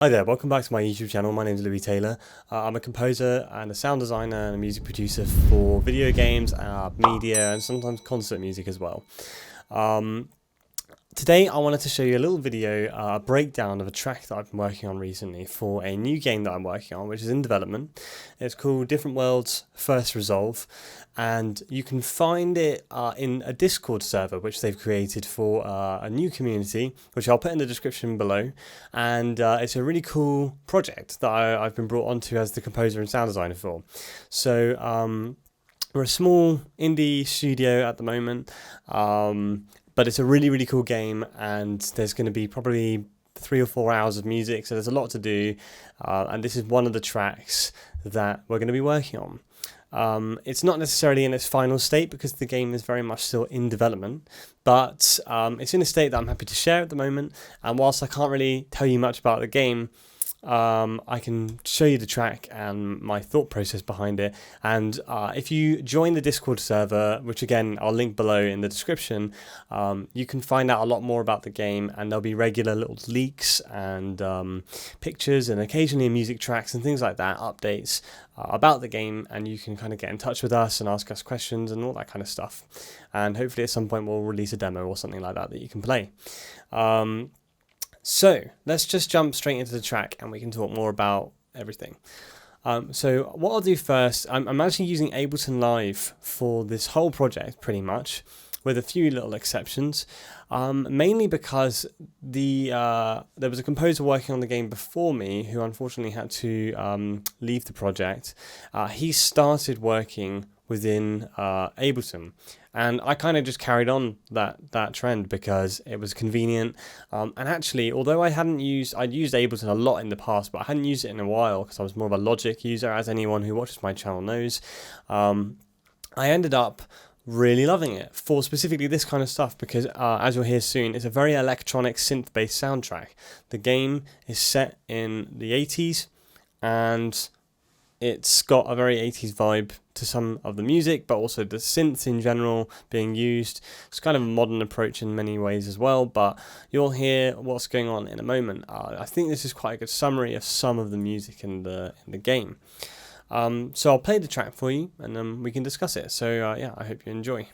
Hi there, welcome back to my YouTube channel. My name is Louis Taylor. I'm a composer and a sound designer and a music producer for video games, media, and sometimes concert music as well. Today I wanted to show you a little video, a breakdown of a track that I've been working on recently for a new game that I'm working on, which is in development. It's called Different Worlds First Resolve, and you can find it in a Discord server which they've created for a new community, which I'll put in the description below. And it's a really cool project that I've been brought onto as the composer and sound designer for. So we're a small indie studio at the moment. But it's a really cool game, and there's going to be probably 3 or 4 hours of music, so there's a lot to do, and this is one of the tracks that we're going to be working on. It's not necessarily in its final state because the game is very much still in development, but it's in a state that I'm happy to share at the moment, and whilst I can't really tell you much about the game, I can show you the track and my thought process behind it. And if you join the Discord server, which again I'll link below in the description, you can find out a lot more about the game, and there'll be regular little leaks and pictures and occasionally music tracks and things like that, updates about the game, and you can kind of get in touch with us and ask us questions and all that kind of stuff. And hopefully at some point we'll release a demo or something like that you can play. So let's just jump straight into the track and we can talk more about everything. So what I'll do first, I'm actually using Ableton Live for this whole project pretty much, with a few little exceptions, mainly because there was a composer working on the game before me who unfortunately had to leave the project. He started working within Ableton, and I kind of just carried on that trend because it was convenient. And actually, although I'd used Ableton a lot in the past, but I hadn't used it in a while because I was more of a Logic user, as anyone who watches my channel knows. I ended up really loving it for specifically this kind of stuff because, as you'll hear soon, it's a very electronic synth-based soundtrack. The game is set in the 80s, and it's got a very 80s vibe to some of the music, but also the synths in general being used. It's kind of a modern approach in many ways as well, but you'll hear what's going on in a moment. I think this is quite a good summary of some of the music in the game. So I'll play the track for you, and then we can discuss it. So yeah, I hope you enjoy.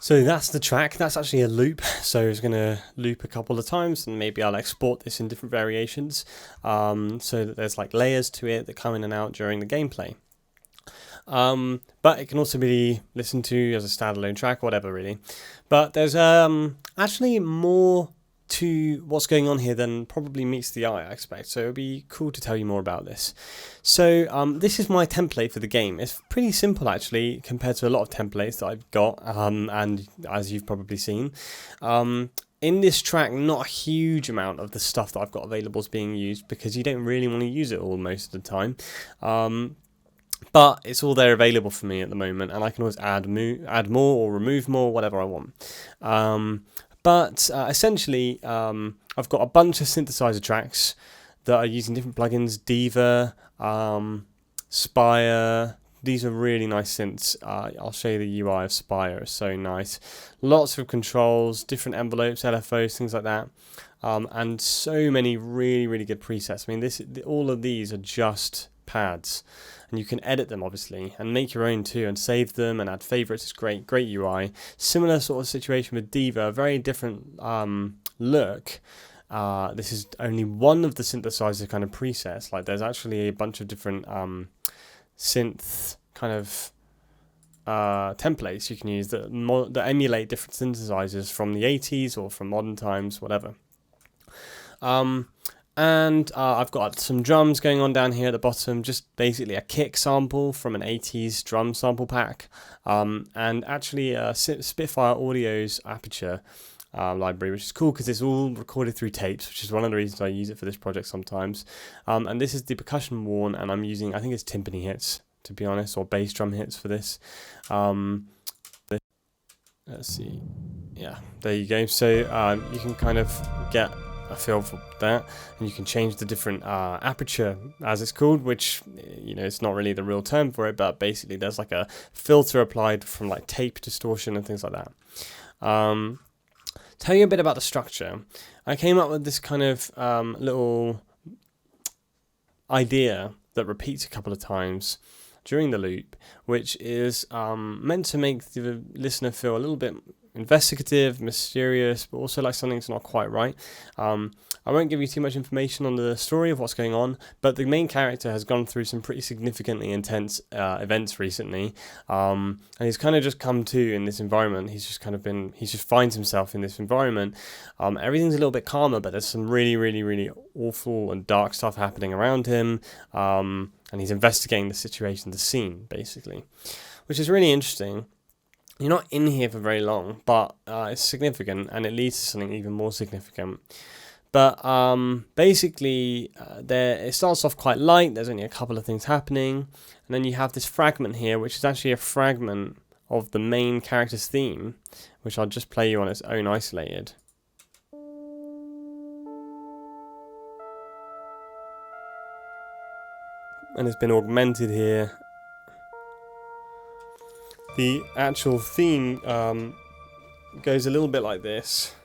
So that's the track. That's actually a loop, so it's going to loop a couple of times, and maybe I'll export this in different variations, so that there's like layers to it that come in and out during the gameplay. But it can also be listened to as a standalone track, whatever really. But there's actually more to what's going on here than probably meets the eye, I expect, so it'll be cool to tell you more about this. So this is my template for the game. It's pretty simple actually compared to a lot of templates that I've got, and as you've probably seen. In this track, not a huge amount of the stuff that I've got available is being used because you don't really want to use it all most of the time. but it's all there available for me at the moment, and I can always add more or remove more, whatever I want. But essentially, I've got a bunch of synthesizer tracks that are using different plugins, Diva, Spire. These are really nice synths. I'll show you the UI of Spire. It's so nice. Lots of controls, different envelopes, LFOs, things like that. And so many really, really good presets. I mean, all of these are just pads, and you can edit them obviously and make your own too, and save them and add favorites. It's great UI. Similar sort of situation with Diva, very different look. This is only one of the synthesizer kind of presets. Like, there's actually a bunch of different synth kind of templates you can use that emulate different synthesizers from the 80s or from modern times, whatever. And I've got some drums going on down here at the bottom, just basically a kick sample from an 80s drum sample pack, and actually Spitfire Audio's Aperture library, which is cool because it's all recorded through tapes, which is one of the reasons I use it for this project sometimes. And this is the percussion worn, and I'm using, I think it's timpani hits, to be honest, or bass drum hits for this. Let's see, yeah, there you go. So you can kind of get a feel for that, and you can change the different aperture, as it's called, which, you know, it's not really the real term for it, but basically there's like a filter applied from like tape distortion and things like that. Tell you a bit about the structure. I came up with this kind of little idea that repeats a couple of times during the loop, which is meant to make the listener feel a little bit investigative, mysterious, but also like something's not quite right. I won't give you too much information on the story of what's going on, but the main character has gone through some pretty significantly intense events recently, and he's kind of just come to in this environment. He just finds himself in this environment. Everything's a little bit calmer, but there's some really, really, really awful and dark stuff happening around him, and he's investigating the situation, the scene, basically, which is really interesting. You're not in here for very long, but it's significant, and it leads to something even more significant. But basically, it starts off quite light. There's only a couple of things happening, and then you have this fragment here, which is actually a fragment of the main character's theme, which I'll just play you on its own isolated. And it's been augmented here. The actual theme goes a little bit like this.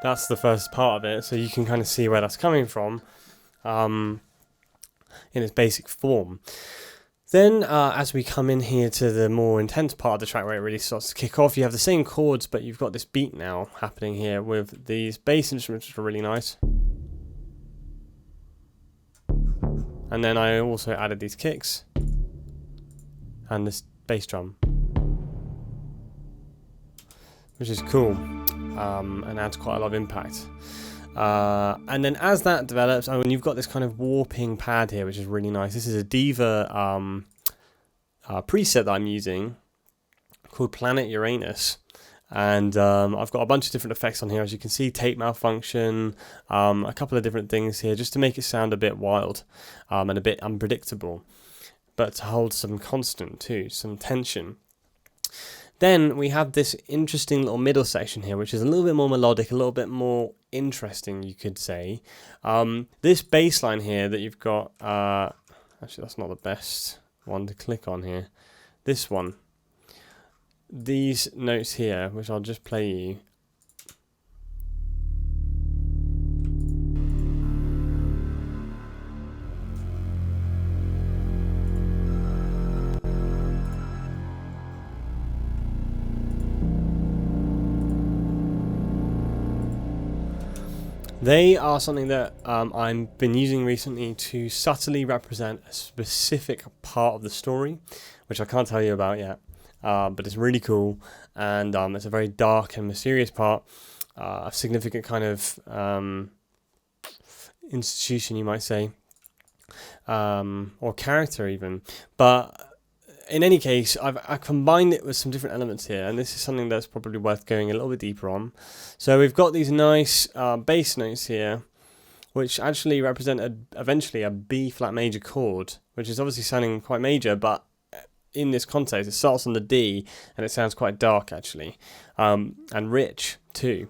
That's the first part of it, so you can kind of see where that's coming from in its basic form. Then as we come in here to the more intense part of the track where it really starts to kick off, you have the same chords, but you've got this beat now happening here with these bass instruments, which are really nice. And then I also added these kicks and this bass drum, which is cool, and adds quite a lot of impact. And then as that develops, and you've got this kind of warping pad here, which is really nice. This is a Diva preset that I'm using called Planet Uranus. And I've got a bunch of different effects on here, as you can see, tape malfunction, a couple of different things here, just to make it sound a bit wild and a bit unpredictable, but to hold some constant too, some tension. Then we have this interesting little middle section here, which is a little bit more melodic, a little bit more interesting, you could say. This bass line here that you've got, actually that's not the best one to click on here. This one. These notes here, which I'll just play you. They are something that I've been using recently to subtly represent a specific part of the story, which I can't tell you about yet, but it's really cool, and it's a very dark and mysterious part, a significant kind of institution, you might say, or character even, but in any case, I've combined it with some different elements here, and this is something that's probably worth going a little bit deeper on. So we've got these nice bass notes here, which actually represent eventually a B flat major chord, which is obviously sounding quite major, but in this context, it starts on the D, and it sounds quite dark actually, and rich too.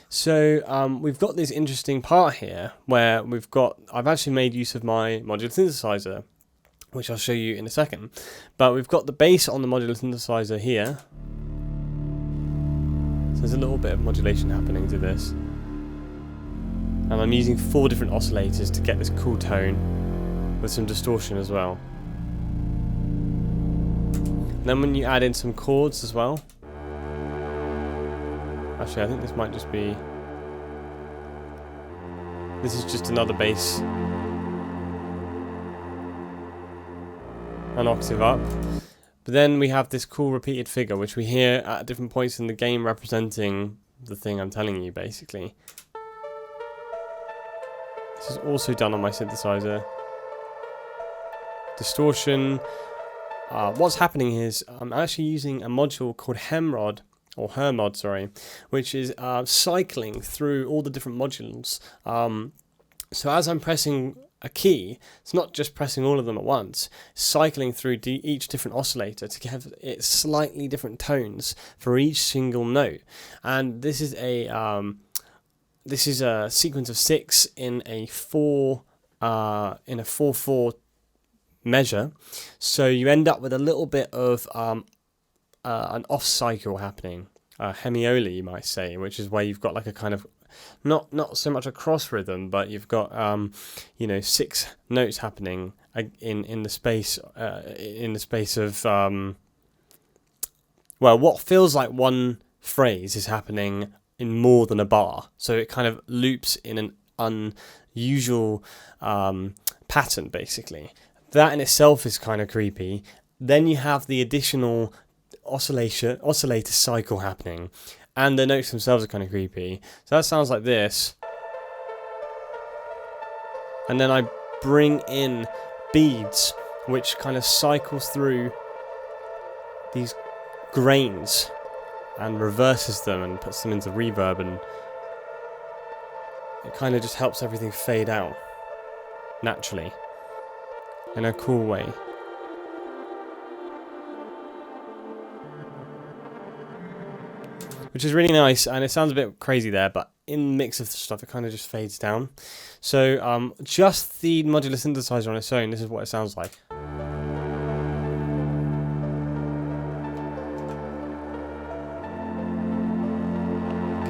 So we've got this interesting part here where I've actually made use of my modular synthesizer, which I'll show you in a second. But we've got the bass on the modular synthesizer here. So there's a little bit of modulation happening to this. And I'm using 4 different oscillators to get this cool tone with some distortion as well. And then when you add in some chords as well. Actually, I think this might just be... This is just another bass. An octave up. But then we have this cool repeated figure, which we hear at different points in the game representing the thing I'm telling you, basically. This is also done on my synthesizer. Distortion. What's happening is I'm actually using a module called Hermod, sorry, which is cycling through all the different modules. So as I'm pressing a key, it's not just pressing all of them at once, cycling through each different oscillator to give it slightly different tones for each single note. And this is a sequence of 6 in a 4/4 measure. So you end up with a little bit of an off cycle happening, hemiola you might say, which is where you've got like a kind of not so much a cross rhythm, but you've got 6 notes happening in the space of what feels like one phrase is happening in more than a bar, so it kind of loops in an unusual pattern basically. That in itself is kind of creepy. Then you have the additional oscillator cycle happening, and the notes themselves are kind of creepy. So that sounds like this. And then I bring in beads, which kind of cycles through these grains and reverses them and puts them into reverb, and it kind of just helps everything fade out naturally in a cool way. Which is really nice, and it sounds a bit crazy there, but in the mix of the stuff, it kind of just fades down. So just the modular synthesizer on its own, this is what it sounds like. You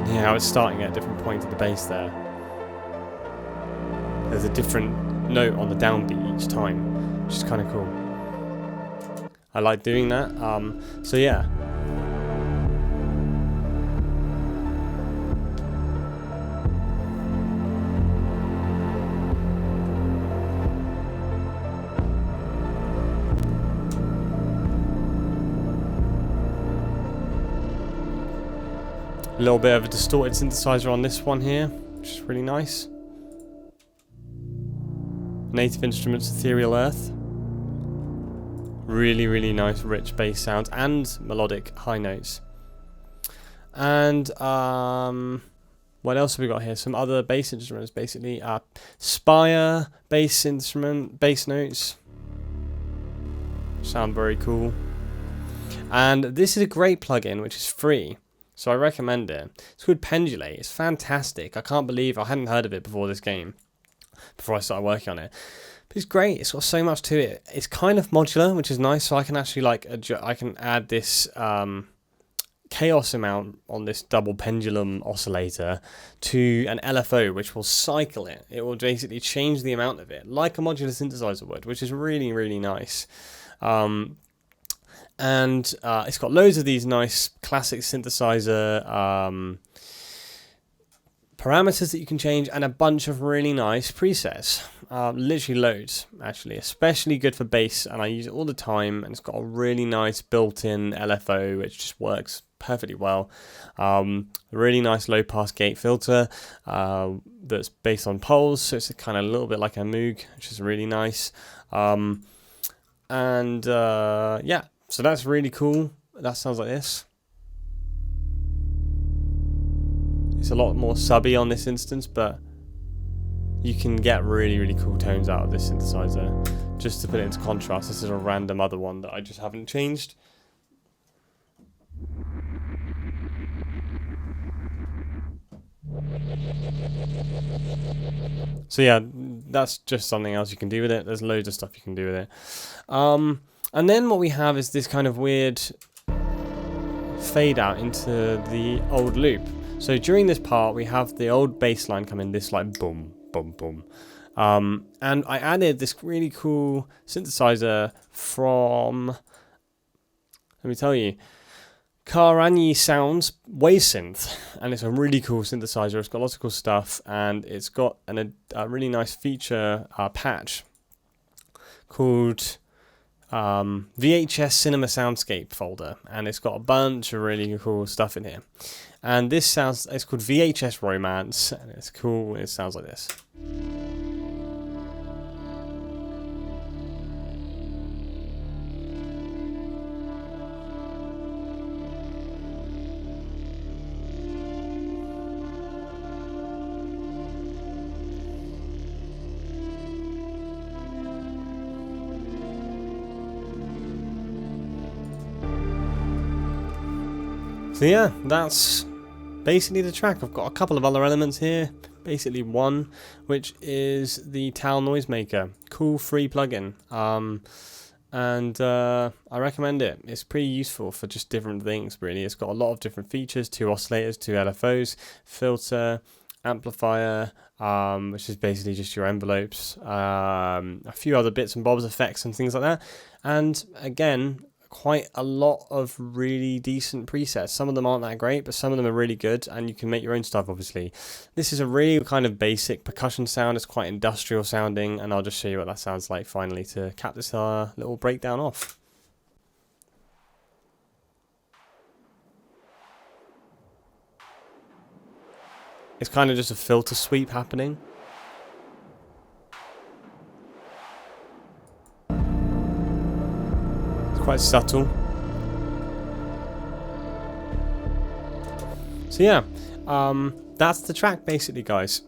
can hear how it's starting at a different point of the bass there. There's a different note on the downbeat each time, which is kind of cool. I like doing that. So yeah. A little bit of a distorted synthesizer on this one here, which is really nice. Native Instruments Ethereal Earth. Really, really nice, rich bass sounds and melodic high notes. And what else have we got here? Some other bass instruments, basically. Spire bass notes. Sound very cool. And this is a great plugin, which is free. So I recommend it. It's called Pendulate. It's fantastic. I can't believe I hadn't heard of it before this game, before I started working on it. But it's great. It's got so much to it. It's kind of modular, which is nice. So I can actually I can add this chaos amount on this double pendulum oscillator to an LFO, which will cycle it. It will basically change the amount of it, like a modular synthesizer would, which is really, really nice. And it's got loads of these nice classic synthesizer parameters that you can change, and a bunch of really nice presets. Literally loads, actually. Especially good for bass, and I use it all the time. And it's got a really nice built-in LFO, which just works perfectly well. A really nice low-pass gate filter that's based on poles, so it's kind of a little bit like a Moog, which is really nice. Yeah, So that's really cool. That sounds like this. It's a lot more subby on this instance, but you can get really, really cool tones out of this synthesizer. Just to put it into contrast, this is a random other one that I just haven't changed. So yeah, that's just something else you can do with it. There's loads of stuff you can do with it. And then what we have is this kind of weird fade out into the old loop. So during this part, we have the old bass line come in, this like boom, boom, boom. And I added this really cool synthesizer from, let me tell you, Karani Sounds Wave Synth, and it's a really cool synthesizer. It's got lots of cool stuff, and it's got a really nice feature patch called VHS Cinema Soundscape folder, and it's got a bunch of really cool stuff in here. And this sounds, it's called VHS Romance, and it's cool. It sounds like this. So yeah, that's basically the track. I've got a couple of other elements here. Basically one, which is the Tal Noisemaker. Cool free plugin. And I recommend it. It's pretty useful for just different things, really. It's got a lot of different features, 2 oscillators, 2 LFOs, filter, amplifier, which is basically just your envelopes, a few other bits and bobs, effects and things like that. And again, quite a lot of really decent presets. Some of them aren't that great, but some of them are really good, and you can make your own stuff, obviously. This is a really kind of basic percussion sound. It's quite industrial sounding, and I'll just show you what that sounds like finally to cap this little breakdown off. It's kind of just a filter sweep happening. Quite subtle. So yeah, that's the track basically, guys.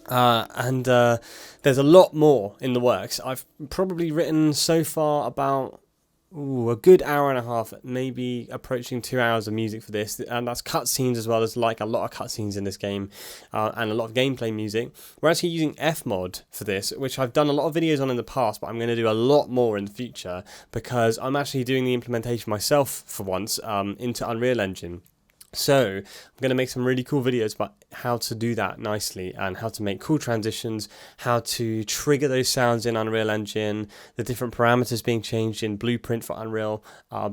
And there's a lot more in the works. I've probably written so far about a good hour and a half, maybe approaching 2 hours of music for this, and that's cutscenes as well. There's like a lot of cutscenes in this game, and a lot of gameplay music. We're actually using Fmod for this, which I've done a lot of videos on in the past, but I'm going to do a lot more in the future because I'm actually doing the implementation myself for once into Unreal Engine. So I'm going to make some really cool videos about how to do that nicely and how to make cool transitions, how to trigger those sounds in Unreal Engine, the different parameters being changed in Blueprint for Unreal.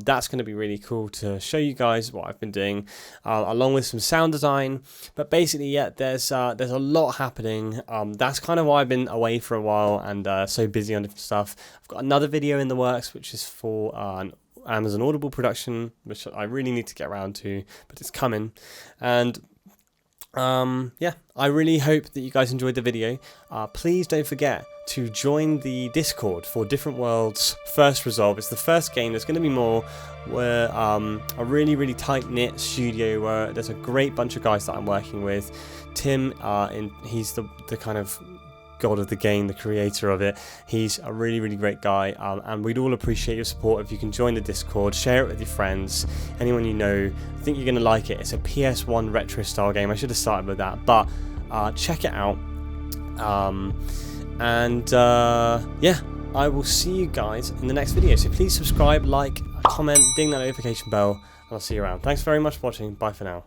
That's going to be really cool to show you guys what I've been doing, along with some sound design. But basically, yeah, there's a lot happening. That's kind of why I've been away for a while and so busy on different stuff. I've got another video in the works, which is for an Amazon Audible production, which I really need to get around to, but it's coming. And yeah, I really hope that you guys enjoyed the video. Please don't forget to join the Discord for Different Worlds First Resolve. It's the first game. There's going to be more. We're a really tight-knit studio where there's a great bunch of guys that I'm working with. Tim, he's the kind of god of the game, the creator of it. He's a really great guy, and we'd all appreciate your support if you can join the Discord, share it with your friends, anyone you know. I think you're going to like it. It's a PS1 retro style game. I should have started with that, but check it out. Yeah, I will see you guys in the next video. So please subscribe, like, comment, ding that notification bell, and I'll see you around. Thanks very much for watching. Bye for now.